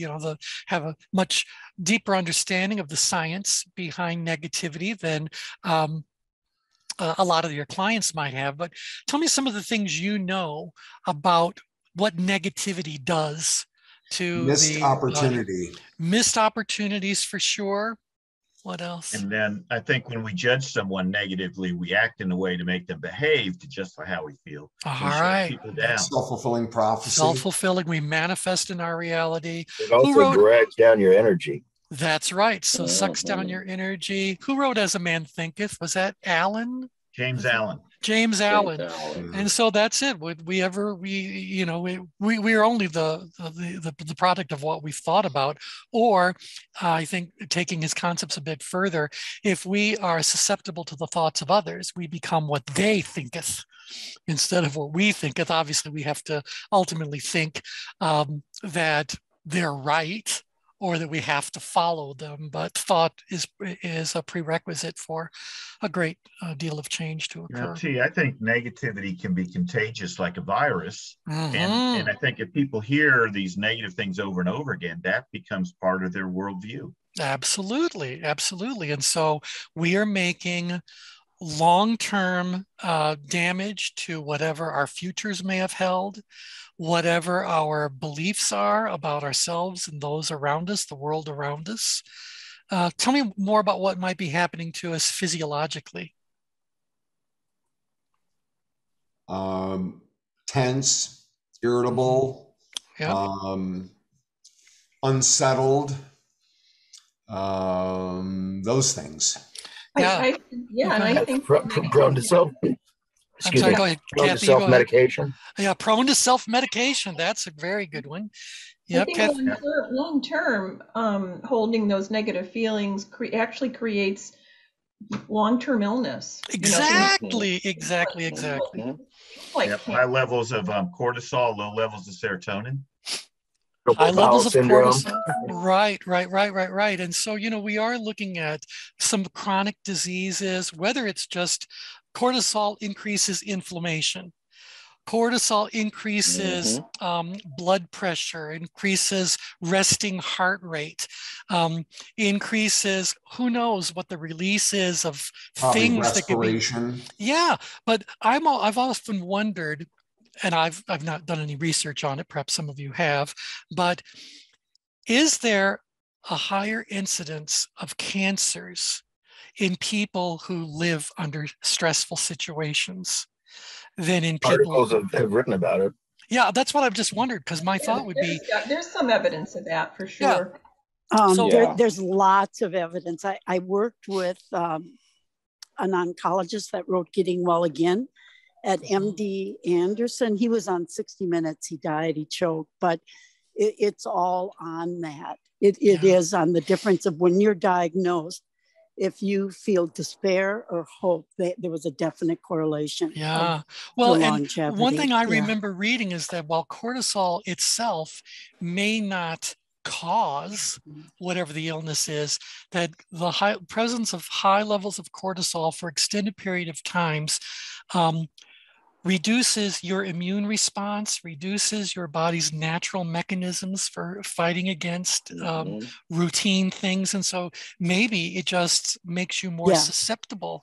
Speaker 1: have a much deeper understanding of the science behind negativity than a lot of your clients might have, but tell me some of the things you know about what negativity does to
Speaker 4: missed opportunity.
Speaker 1: Missed opportunities for sure. What else?
Speaker 3: And then I think when we judge someone negatively, we act in a way to make them behave to justify how we feel.
Speaker 1: All right.
Speaker 3: People down.
Speaker 4: Self-fulfilling prophecy.
Speaker 1: Self-fulfilling. We manifest in our reality.
Speaker 7: It also drags down your energy.
Speaker 1: That's right. So sucks down your energy. Who wrote As a Man Thinketh? Was that Allen?
Speaker 3: James Allen.
Speaker 1: James Allen. And so that's it. Would we ever, we are only the product of what we've thought about, or I think taking his concepts a bit further, if we are susceptible to the thoughts of others, we become what they thinketh instead of what we thinketh. Obviously, we have to ultimately think that they're right, or that we have to follow them, but thought is a prerequisite for a great deal of change to occur.
Speaker 3: I think negativity can be contagious like a virus. And I think if people hear these negative things over and over again, that becomes part of their worldview.
Speaker 1: Absolutely, absolutely. And so we are making long-term damage to whatever our futures may have held, whatever our beliefs are about ourselves and those around us, the world around us. Tell me more about what might be happening to us physiologically.
Speaker 4: Tense, irritable, unsettled, those things.
Speaker 6: And I think
Speaker 7: prone to self. Excuse me.
Speaker 1: Go ahead.
Speaker 7: Prone
Speaker 1: Kathy,
Speaker 7: to self-medication.
Speaker 1: Yeah, prone to self-medication. That's a very good one. Yep.
Speaker 6: I think long term, holding those negative feelings actually creates long-term illness.
Speaker 1: Exactly.
Speaker 6: Like
Speaker 3: high levels of cortisol, low levels of serotonin.
Speaker 1: High levels of
Speaker 7: syndrome.
Speaker 1: Cortisol. Right. And so, we are looking at some chronic diseases, whether it's just cortisol increases inflammation. Cortisol increases blood pressure, increases resting heart rate, increases, who knows what the release is of things that could be. Yeah, but I've often wondered, and I've not done any research on it, perhaps some of you have, but is there a higher incidence of cancers in people who live under stressful situations than in people?
Speaker 7: Articles have written about it.
Speaker 1: Yeah, that's what I've just wondered, because my thought would be...
Speaker 6: There's some evidence of that for sure.
Speaker 9: There's lots of evidence. I worked with an oncologist that wrote Getting Well Again at MD Anderson. He was on 60 Minutes. He died, he choked, but it's all on that. It is on the difference of when you're diagnosed, if you feel despair or hope, there was a definite correlation.
Speaker 1: Yeah. Well, and
Speaker 9: longevity.
Speaker 1: One thing I remember reading is that while cortisol itself may not cause whatever the illness is, that the presence of high levels of cortisol for extended period of times reduces your immune response, reduces your body's natural mechanisms for fighting against routine things. And so maybe it just makes you more susceptible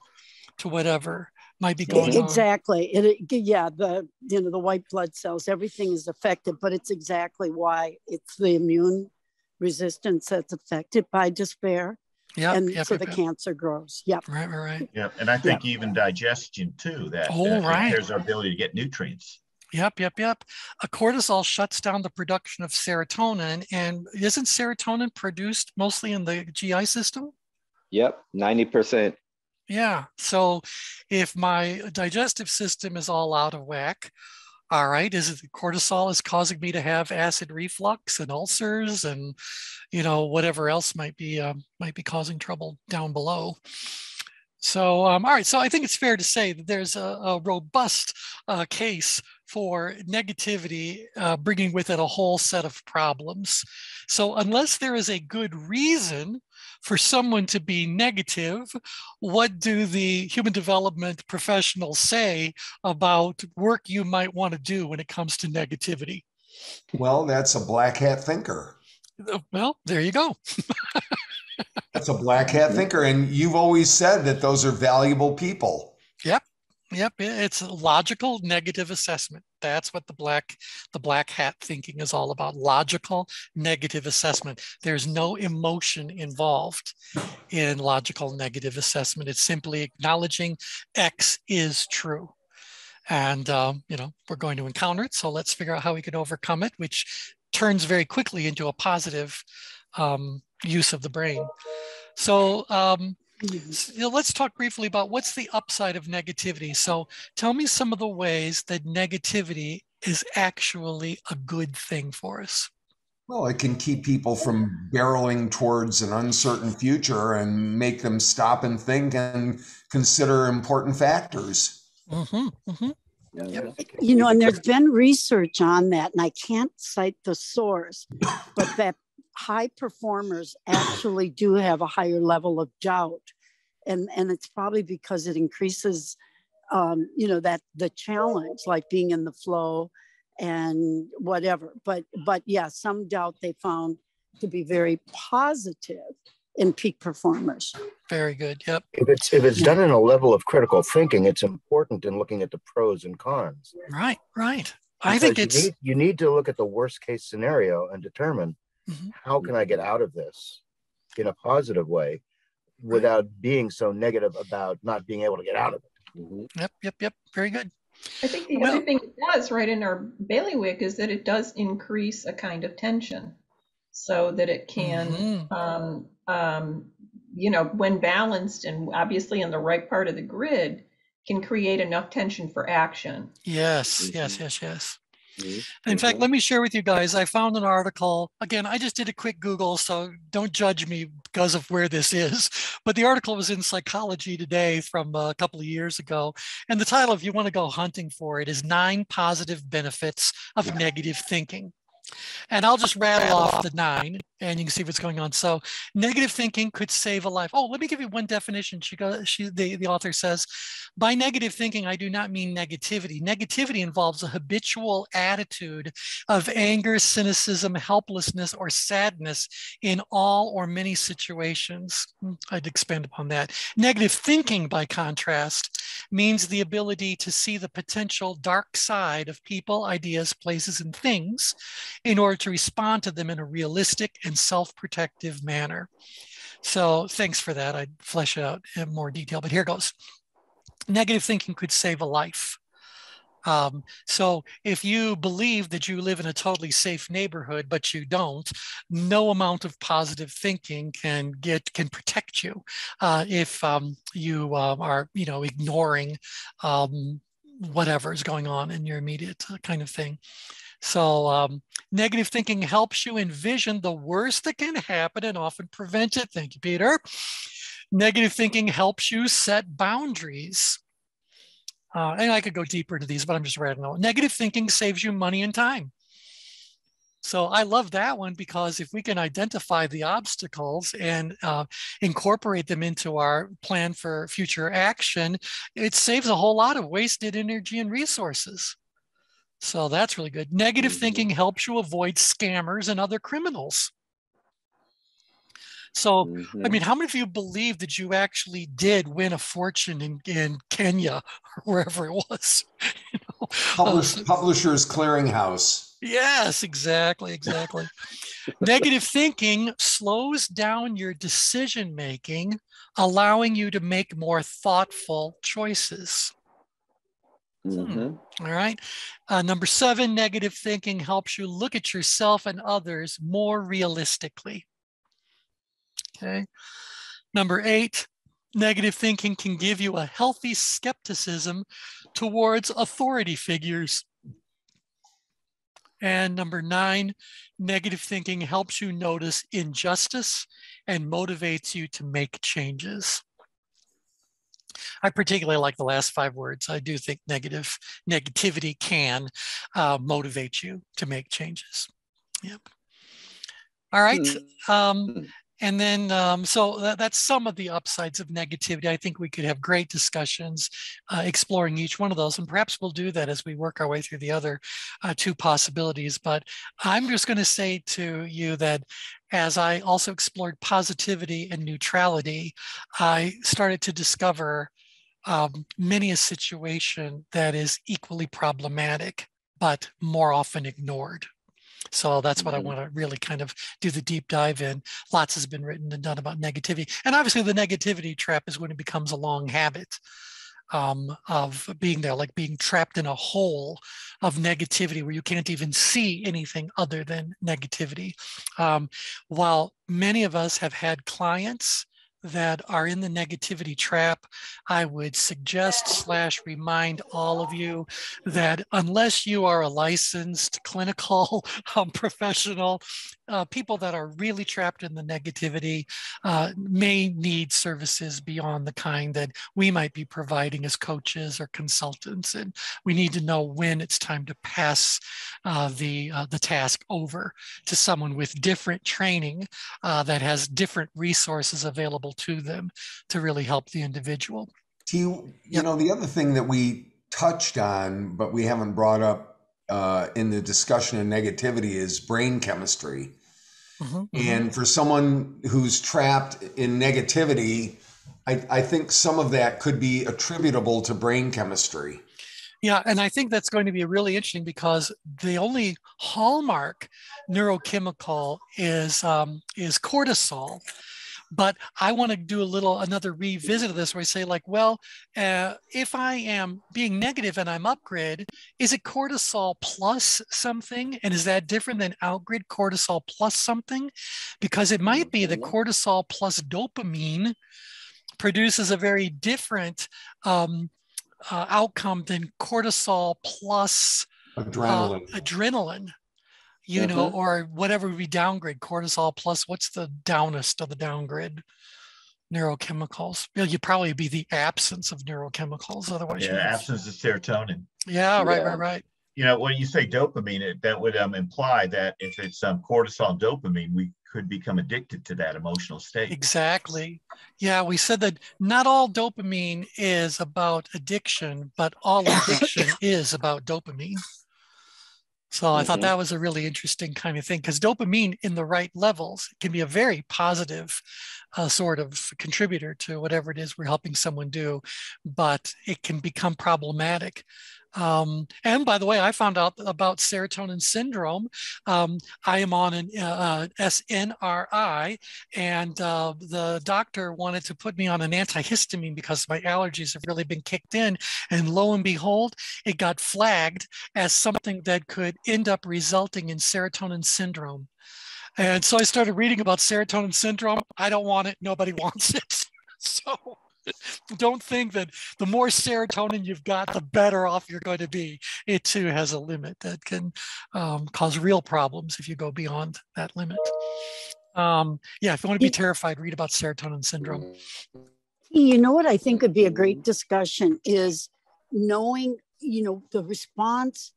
Speaker 1: to whatever might be going on.
Speaker 9: Exactly. The white blood cells, everything is affected, but it's exactly why it's the immune resistance that's affected by despair. The cancer grows.
Speaker 1: Right.
Speaker 3: And I think even digestion too, that impairs our ability to get nutrients.
Speaker 1: Yep. Cortisol shuts down the production of serotonin, and isn't serotonin produced mostly in the GI system?
Speaker 2: Yep, 90%.
Speaker 1: Yeah. So if my digestive system is all out of whack, all right, is it cortisol is causing me to have acid reflux and ulcers and whatever else might be causing trouble down below. So, all right. So I think it's fair to say that there's a robust case for negativity bringing with it a whole set of problems. So unless there is a good reason for someone to be negative, what do the human development professionals say about work you might want to do when it comes to negativity?
Speaker 4: Well, that's a black hat thinker.
Speaker 1: Well, there you go.
Speaker 4: That's a black hat thinker. And you've always said that those are valuable people.
Speaker 1: Yep. It's a logical negative assessment. That's what the black hat thinking is all about. Logical negative assessment. There's no emotion involved in logical negative assessment. It's simply acknowledging X is true. And, we're going to encounter it. So let's figure out how we can overcome it, which turns very quickly into a positive use of the brain. So let's talk briefly about what's the upside of negativity. So tell me some of the ways that negativity is actually a good thing for us.
Speaker 4: Well, it can keep people from barreling towards an uncertain future and make them stop and think and consider important factors.
Speaker 1: Mm-hmm.
Speaker 9: And there's been research on that, and I can't cite the source, but that high performers actually do have a higher level of doubt. And it's probably because it increases, that the challenge, like being in the flow and whatever. But yeah, some doubt they found to be very positive in peak performers.
Speaker 1: Very good. Yep.
Speaker 7: If it's done in a level of critical thinking, it's important in looking at the pros and cons.
Speaker 1: Right.
Speaker 7: I think you need to look at the worst case scenario and determine how can I get out of this in a positive way without being so negative about not being able to get out of it.
Speaker 1: Yep. Very good.
Speaker 6: I think the other thing it does right in our bailiwick is that it does increase a kind of tension so that it can, when balanced and obviously in the right part of the grid, can create enough tension for action.
Speaker 1: Yes. In fact, let me share with you guys, I found an article. Again, I just did a quick Google, so don't judge me because of where this is. But the article was in Psychology Today from a couple of years ago. And the title, if you want to go hunting for it, is 9 Positive Benefits of Negative Thinking. And I'll just rattle off the 9 and you can see what's going on. So negative thinking could save a life. Oh, let me give you one definition. The author says, by negative thinking, I do not mean negativity. Negativity involves a habitual attitude of anger, cynicism, helplessness, or sadness in all or many situations. I'd expand upon that. Negative thinking, by contrast, means the ability to see the potential dark side of people, ideas, places, and things in order to respond to them in a realistic and self-protective manner. So thanks for that. I'd flesh it out in more detail, but here goes. Negative thinking could save a life. So if you believe that you live in a totally safe neighborhood, but you don't, no amount of positive thinking can protect you if you are, ignoring whatever is going on in your immediate kind of thing. So negative thinking helps you envision the worst that can happen and often prevent it. Thank you, Peter. Negative thinking helps you set boundaries. And I could go deeper into these, but I'm just rattling on. Negative thinking saves you money and time. So I love that one because if we can identify the obstacles and incorporate them into our plan for future action, it saves a whole lot of wasted energy and resources. So that's really good. Negative thinking helps you avoid scammers and other criminals. So, I mean, how many of you believe that you actually did win a fortune in Kenya or wherever it was?
Speaker 4: Publishers Clearinghouse.
Speaker 1: Yes, exactly. Negative thinking slows down your decision making, allowing you to make more thoughtful choices. All right. Number 7, negative thinking helps you look at yourself and others more realistically. Okay. Number 8, negative thinking can give you a healthy skepticism towards authority figures. And number 9, negative thinking helps you notice injustice and motivates you to make changes. I particularly like the last 5 words. I do think negativity can motivate you to make changes. Yep. All right. And then, so that's some of the upsides of negativity. I think we could have great discussions exploring each one of those, and perhaps we'll do that as we work our way through the other 2 possibilities. But I'm just going to say to you that as I also explored positivity and neutrality, I started to discover many a situation that is equally problematic, but more often ignored. So that's what I want to really kind of do the deep dive in. Lots has been written and done about negativity. And obviously the negativity trap is when it becomes a long habit of being there, like being trapped in a hole of negativity where you can't even see anything other than negativity. While many of us have had clients that are in the negativity trap, I would suggest / remind all of you that unless you are a licensed clinical professional, people that are really trapped in the negativity may need services beyond the kind that we might be providing as coaches or consultants. And we need to know when it's time to pass the task over to someone with different training that has different resources available to them to really help the individual.
Speaker 4: You know, the other thing that we touched on, but we haven't brought up in the discussion of negativity is brain chemistry. And for someone who's trapped in negativity, I think some of that could be attributable to brain chemistry.
Speaker 1: Yeah, and I think that's going to be really interesting because the only hallmark neurochemical is cortisol. But I want to do another revisit of this where I say like, well, if I am being negative and I'm upgrid, is it cortisol plus something? And is that different than outgrid cortisol plus something? Because it might be that cortisol plus dopamine produces a very different outcome than cortisol plus adrenaline. You know, or whatever we downgrade, cortisol plus, what's the downest of the downgrade neurochemicals? You'd probably be the absence of neurochemicals. Otherwise,
Speaker 3: absence of serotonin.
Speaker 1: Yeah, right.
Speaker 3: You know, when you say dopamine, that would imply that if it's cortisol and dopamine, we could become addicted to that emotional state.
Speaker 1: Exactly. Yeah, we said that not all dopamine is about addiction, but all addiction is about dopamine. So I thought that was a really interesting kind of thing because dopamine in the right levels can be a very positive sort of contributor to whatever it is we're helping someone do, but it can become problematic. And by the way, I found out about serotonin syndrome. I am on an SNRI, and the doctor wanted to put me on an antihistamine because my allergies have really been kicked in. And lo and behold, it got flagged as something that could end up resulting in serotonin syndrome. And so I started reading about serotonin syndrome. I don't want it. Nobody wants it. So don't think that the more serotonin you've got, the better off you're going to be. It too has a limit that can cause real problems if you go beyond that limit. If you want to be terrified, read about serotonin syndrome.
Speaker 9: You know what I think would be a great discussion is knowing, the response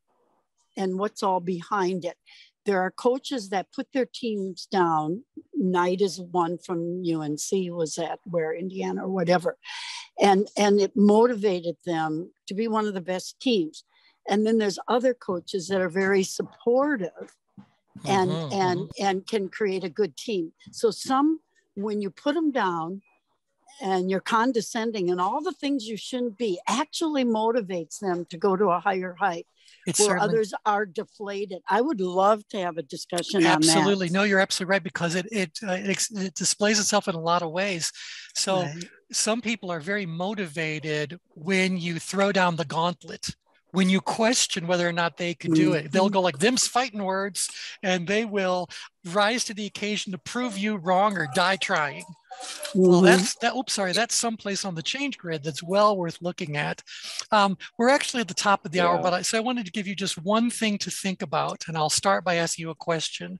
Speaker 9: and what's all behind it. There are coaches that put their teams down. Knight is one from UNC, was at Indiana or whatever. And it motivated them to be one of the best teams. And then there's other coaches that are very supportive and can create a good team. So when you put them down and you're condescending and all the things you shouldn't be, actually motivates them to go to a higher height. Where others are deflated. I would love to have a discussion on that.
Speaker 1: Absolutely. No, you're absolutely right, because it displays itself in a lot of ways. So some people are very motivated when you throw down the gauntlet, when you question whether or not they could do it, they'll go like them's fighting words, and they will rise to the occasion to prove you wrong or die trying. Well, that's someplace on the change grid that's well worth looking at. We're actually at the top of the hour, but I wanted to give you just one thing to think about, and I'll start by asking you a question.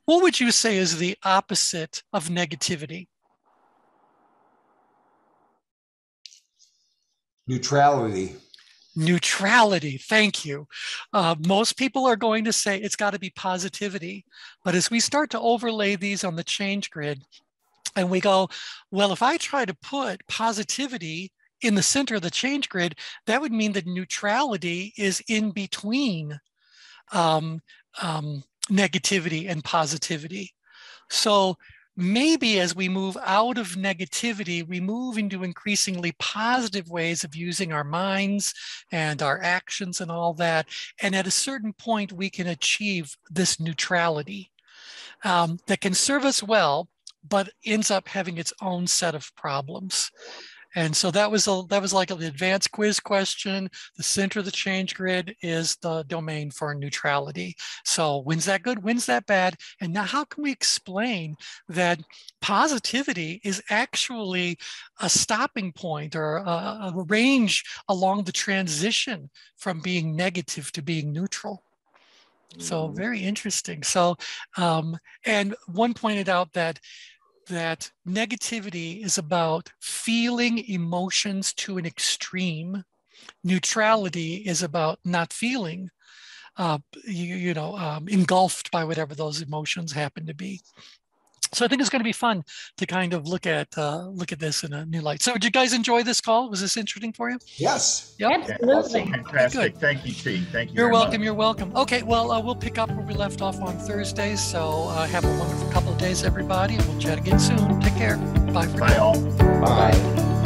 Speaker 1: What would you say is the opposite of negativity?
Speaker 4: Neutrality.
Speaker 1: Neutrality, thank you. Most people are going to say it's got to be positivity, but as we start to overlay these on the change grid, and we go, well, if I try to put positivity in the center of the change grid, that would mean that neutrality is in between negativity and positivity. So maybe as we move out of negativity, we move into increasingly positive ways of using our minds and our actions and all that. And at a certain point, we can achieve this neutrality that can serve us well, but ends up having its own set of problems. And so that was like an advanced quiz question. The center of the change grid is the domain for neutrality. So when's that good? When's that bad? And now how can we explain that positivity is actually a stopping point or a range along the transition from being negative to being neutral? So very interesting. So, and one pointed out that negativity is about feeling emotions to an extreme. Neutrality is about not feeling, engulfed by whatever those emotions happen to be. So I think it's going to be fun to kind of look at this in a new light. So did you guys enjoy this call? Was this interesting for you?
Speaker 4: Yes.
Speaker 1: Yep.
Speaker 8: Absolutely.
Speaker 3: Fantastic. Thank you, T. Thank you.
Speaker 1: You're welcome. You're welcome. Okay. Well, we'll pick up where we left off on Thursday. So have a wonderful couple of days, everybody. And we'll chat again soon. Take care. Bye for now.
Speaker 3: Bye all.
Speaker 2: Bye.